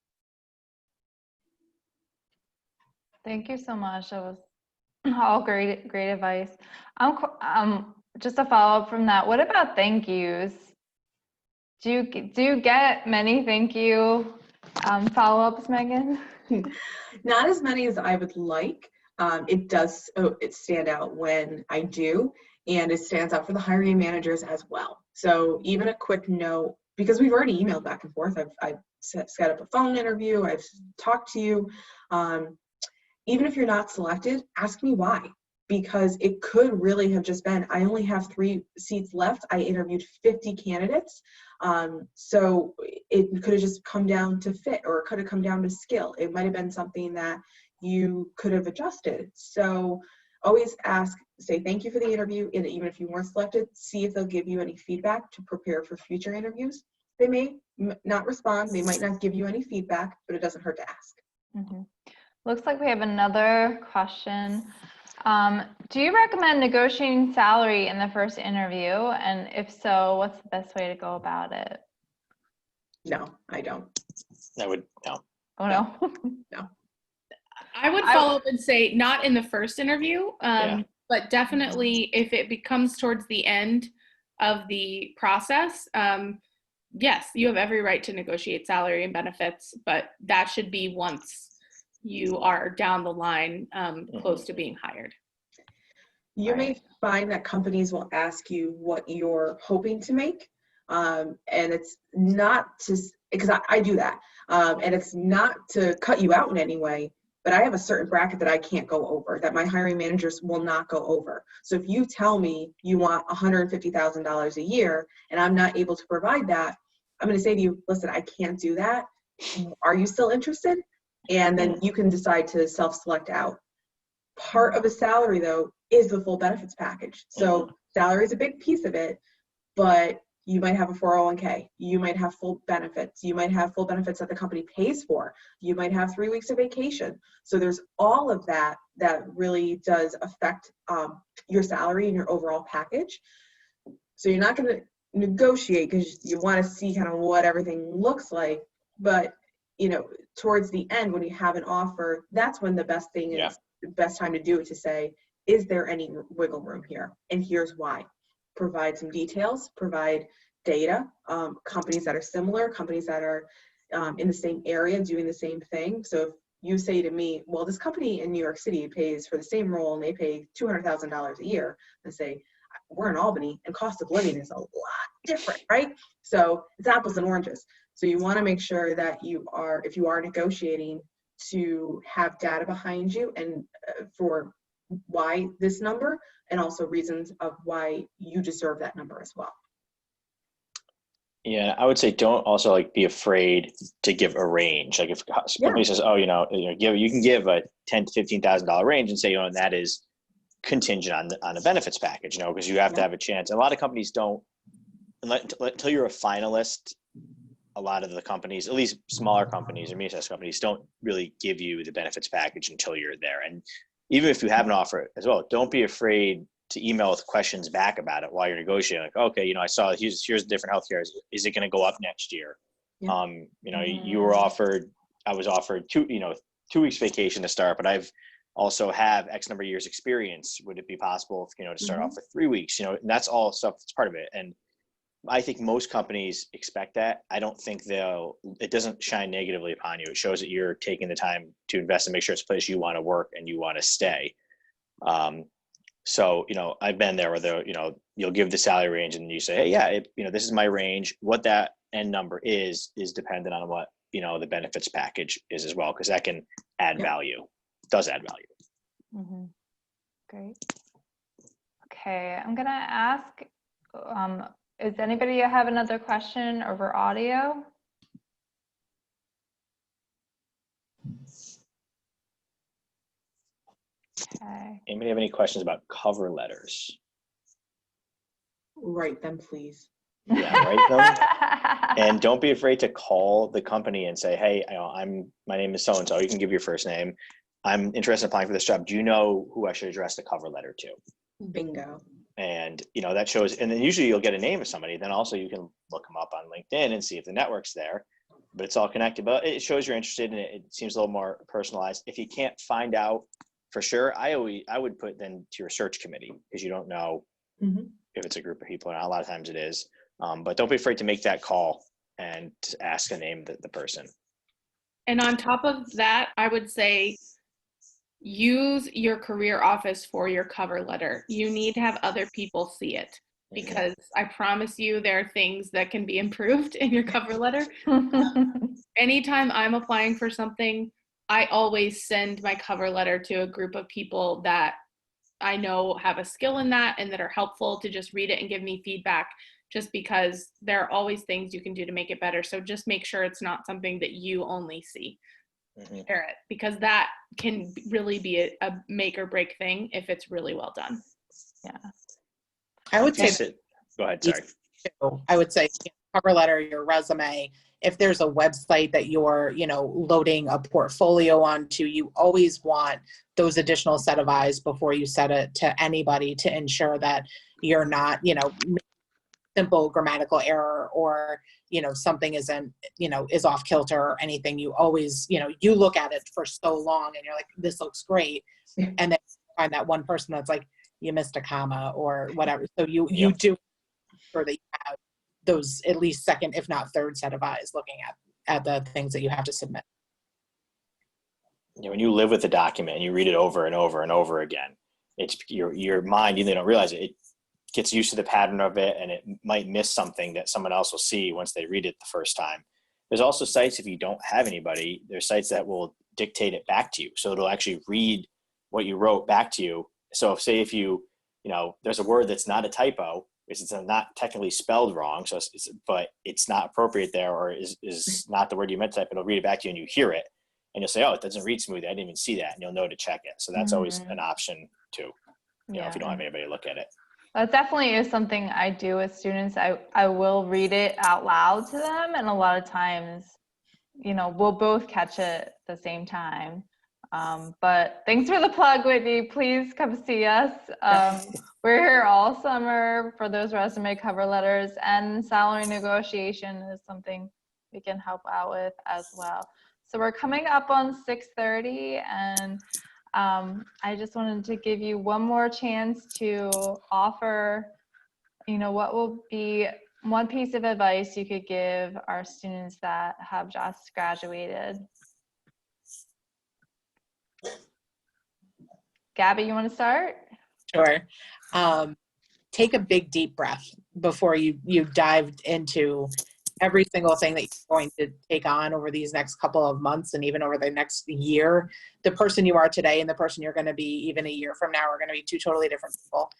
Thank you so much. That was all great advice. Just a follow up from that. What about thank yous? Do you get many thank you follow ups, Megan? Not as many as I would like. It does stand out when I do, and it stands out for the hiring managers as well. So even a quick note, because we've already emailed back and forth. I've set up a phone interview. I've talked to you. Even if you're not selected, ask me why, because it could really have just been, I only have 3 seats left. I interviewed 50 candidates. So it could have just come down to fit, or it could have come down to skill. It might have been something that you could have adjusted. So always ask, say thank you for the interview, and even if you weren't selected, see if they'll give you any feedback to prepare for future interviews. They may not respond, they might not give you any feedback, but it doesn't hurt to ask. Mm-hmm. Looks like we have another question. Do you recommend negotiating salary in the first interview? And if so, what's the best way to go about it? No, I don't. I would, no. Oh, no. No. I would follow up and say not in the first interview, Yeah. but definitely if it becomes towards the end of the process, yes, you have every right to negotiate salary and benefits, but that should be once you are down the line, close to being hired. You may find that companies will ask you what you're hoping to make, and it's not to, because I do that, and it's not to cut you out in any way, but I have a certain bracket that I can't go over, that my hiring managers will not go over. So if you tell me you want $150,000 a year and I'm not able to provide that, I'm going to say to you, listen, I can't do that. Are you still interested? And then you can decide to self-select out. Part of a salary, though, is the full benefits package. So salary is a big piece of it, but you might have a 401k. You might have full benefits. You might have full benefits that the company pays for. You might have 3 weeks of vacation. So there's all of that that really does affect your salary and your overall package. So you're not going to negotiate because you want to see kind of what everything looks like, but you know, towards the end when you have an offer, that's when the best thing is, the best time to do it, to say, is there any wiggle room here? And here's why. Provide some details, provide data, companies that are similar, companies that are in the same area doing the same thing. So if you say to me, well, this company in New York City pays for the same role and they pay $200,000 a year, and say, we're in Albany and cost of living is a lot different, right? So it's apples and oranges. So you want to make sure that you are, if you are negotiating, to have data behind you and for why this number, and also reasons of why you deserve that number as well. Yeah, I would say don't also like be afraid to give a range. Like if somebody says, "Oh, you can give a $10,000 to $15,000 range," and say, you know, and that is contingent on the benefits package, you know, because you have to have a chance. A lot of companies don't, until you're a finalist. A lot of the companies, at least smaller companies or medium-sized companies, don't really give you the benefits package until you're there. And even if you have an offer as well, don't be afraid to email with questions back about it while you're negotiating. Like, okay, you know, I saw here's different healthcare. Is it going to go up next year? Yeah. You know, I was offered 2 weeks vacation to start, but I've also have X number of years experience. Would it be possible, to start off with 3 weeks? You know, and that's all stuff that's part of it. And I think most companies expect that. I don't think it doesn't shine negatively upon you. It shows that you're taking the time to invest and make sure it's a place you want to work and you want to stay. So, I've been there where you'll give the salary range and you say, hey, yeah, this is my range. What that end number is dependent on what, the benefits package is as well, because that can add value, does add value. Mm-hmm. Great. Okay, I'm gonna ask, is anybody have another question over audio? Okay. Anybody have any questions about cover letters? Write them, please. Yeah, write them. And don't be afraid to call the company and say, hey, my name is so-and-so. You can give your first name. I'm interested in applying for this job. Do you know who I should address the cover letter to? Bingo. And, that shows, and then usually you'll get a name of somebody. Then also you can look them up on LinkedIn and see if the network's there, but it's all connected. But it shows you're interested in it. It seems a little more personalized. If you can't find out for sure, I would put then to your search committee, because you don't know if it's a group of people or not. A lot of times it is. But don't be afraid to make that call and to ask a name of the person. And on top of that, I would say use your career office for your cover letter. You need to have other people see it, because I promise you there are things that can be improved in your cover letter. Anytime I'm applying for something, I always send my cover letter to a group of people that I know have a skill in that and that are helpful to just read it and give me feedback, just because there are always things you can do to make it better. So just make sure it's not something that you only see. Share it, because that can really be a make or break thing if it's really well done. Yeah. I would say, go ahead, sorry. I would say cover letter, your resume, if there's a website that you're, loading a portfolio onto, you always want those additional set of eyes before you set it to anybody to ensure that you're not, simple grammatical error or, something isn't, is off kilter or anything. You always, you look at it for so long and you're like, this looks great. And then you find that one person that's like, you missed a comma or whatever. So you do sure that you have those at least second, if not third set of eyes looking at the things that you have to submit. When you live with the document and you read it over and over and over again, it's your mind, even though you don't realize it gets used to the pattern of it, and it might miss something that someone else will see once they read it the first time. There's also sites, if you don't have anybody, there's sites that will dictate it back to you. So it'll actually read what you wrote back to you. So if you there's a word that's not a typo, it's not technically spelled wrong, but it's not appropriate there, or is not the word you meant to type, it'll read it back to you and you hear it and you'll say, oh, it doesn't read smoothly. I didn't even see that. And you'll know to check it. So that's always an option too, if you don't have anybody to look at it. That definitely is something I do with students. I will read it out loud to them, and a lot of times, we'll both catch it at the same time. But thanks for the plug, Whitney. Please come see us. We're here all summer for those resume cover letters, and salary negotiation is something we can help out with as well. So we're coming up on 6:30, and I just wanted to give you one more chance to offer, what will be one piece of advice you could give our students that have just graduated. Gabby, you want to start? Sure. Take a big deep breath before you dive into every single thing that you're going to take on over these next couple of months and even over the next year. The person you are today and the person you're going to be even a year from now are going to be two totally different people.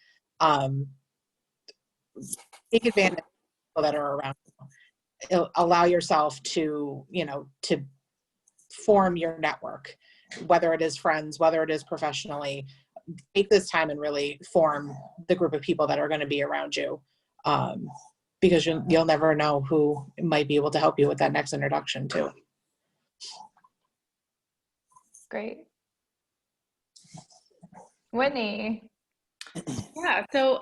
Take advantage of people that are around you. Allow yourself to form your network, whether it is friends, whether it is professionally. Take this time and really form the group of people that are going to be around you. Because you'll never know who might be able to help you with that next introduction too. Great. Whitney. Yeah, so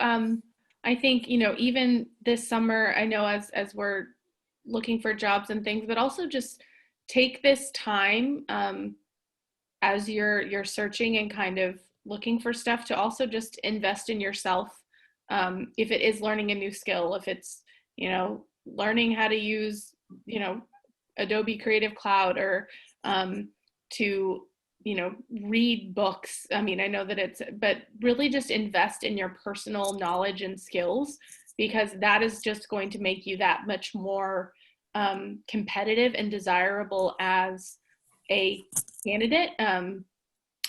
I think, even this summer, I know as we're looking for jobs and things, but also just take this time as you're searching and kind of looking for stuff to also just invest in yourself. If it is learning a new skill, if it's you know, learning how to use, you know, Adobe Creative Cloud, or to, you know, read books. I mean, I know that but really just invest in your personal knowledge and skills, because that is just going to make you that much more competitive and desirable as a candidate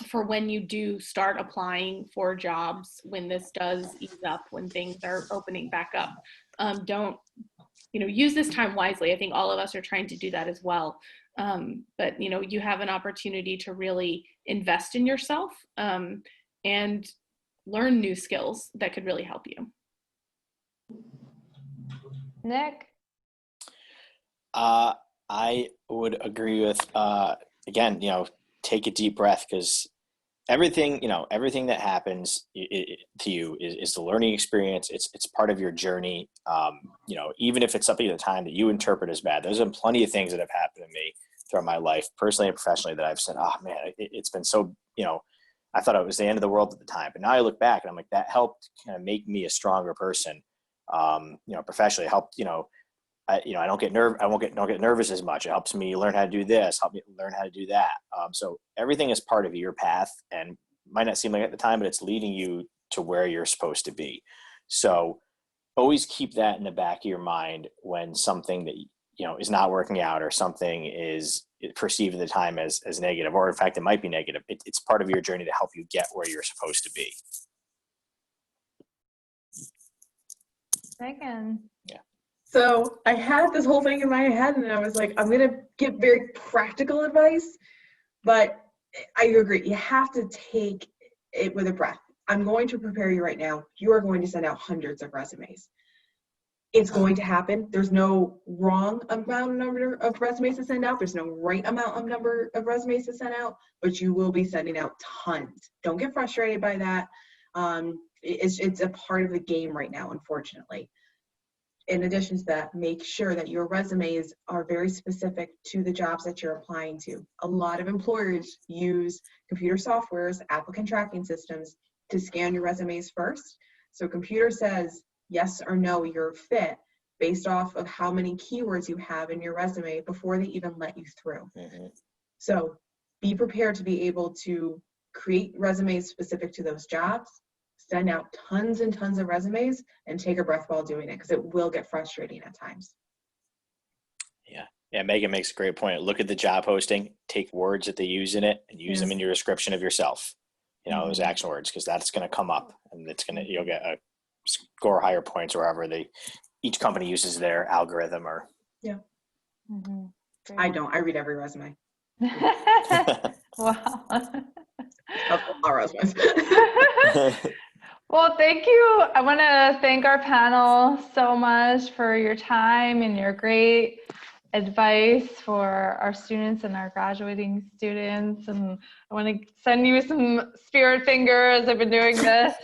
for when you do start applying for jobs, when this does ease up, when things are opening back up. Don't, you know, use this time wisely. I think all of us are trying to do that as well. But, you know, you have an opportunity to really invest in yourself and learn new skills that could really help you. Nick? I would agree with, again, you know, take a deep breath, because everything, you know, everything that happens to you is the learning experience. It's part of your journey. You know, even if it's something at the time that you interpret as bad, there's been plenty of things that have happened to me throughout my life, personally and professionally, that I've said, oh man, it's been so, you know, I thought it was the end of the world at the time, but now I look back and I'm like, that helped kind of make me a stronger person. You know, professionally, it helped, you know, I don't get nervous as much. It helps me learn how to do this, help me learn how to do that. So everything is part of your path, and might not seem like at the time, but it's leading you to where you're supposed to be. So always keep that in the back of your mind when something that, you know, is not working out, or something is perceived at the time as negative, or in fact, it might be negative. It's part of your journey to help you get where you're supposed to be. Megan? Yeah. So I had this whole thing in my head, and I was like, I'm going to give very practical advice, but I agree. You have to take it with a breath. I'm going to prepare you right now. You are going to send out hundreds of resumes. It's going to happen. There's no wrong number of resumes to send out. There's no right number of resumes to send out, but you will be sending out tons. Don't get frustrated by that. It's a part of the game right now, unfortunately. In addition to that, make sure that your resumes are very specific to the jobs that you're applying to. A lot of employers use computer softwares, applicant tracking systems, to scan your resumes first. So computer says yes or no, you're a fit based off of how many keywords you have in your resume before they even let you through. Mm-hmm. So be prepared to be able to create resumes specific to those jobs, send out tons and tons of resumes, and take a breath while doing it, because it will get frustrating at times. Yeah, Megan makes a great point. Look at the job posting, take words that they use in it, and use them in your description of yourself. You know, those action words, because that's going to come up, and you'll get a score higher points wherever each company uses their algorithm. Or I don't. I read every resume. Wow. Our resumes. Well, thank you. I want to thank our panel so much for your time and your great advice for our students and our graduating students. And I want to send you some spirit fingers. I've been doing this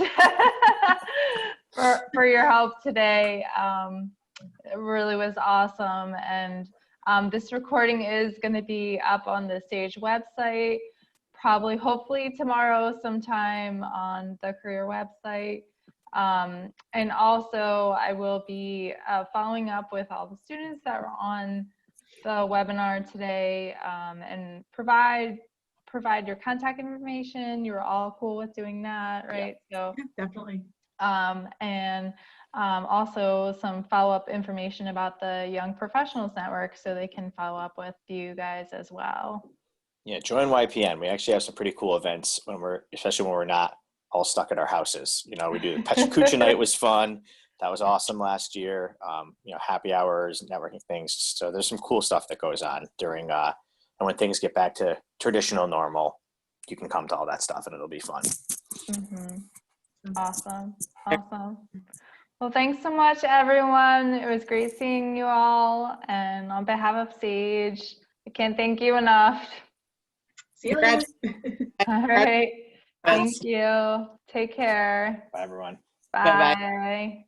for your help today. It really was awesome. And this recording is going to be up on the Sage website, probably, hopefully tomorrow sometime on the career website. And also I will be following up with all the students that were on the webinar today, and provide your contact information. You were all cool with doing that, right? Yeah, definitely. And also some follow-up information about the Young Professionals Network, so they can follow up with you guys as well. Yeah, join YPN. We actually have some pretty cool events especially when we're not all stuck at our houses. You know, we do Kucha night was fun. That was awesome last year. You know, happy hours, networking things. So there's some cool stuff that goes on during, and when things get back to traditional normal, you can come to all that stuff and it'll be fun. Awesome. Well, thanks so much, everyone. It was great seeing you all. And on behalf of Sage, I can't thank you enough. See you later. All right. Thank you. Take care. Bye, everyone. Bye.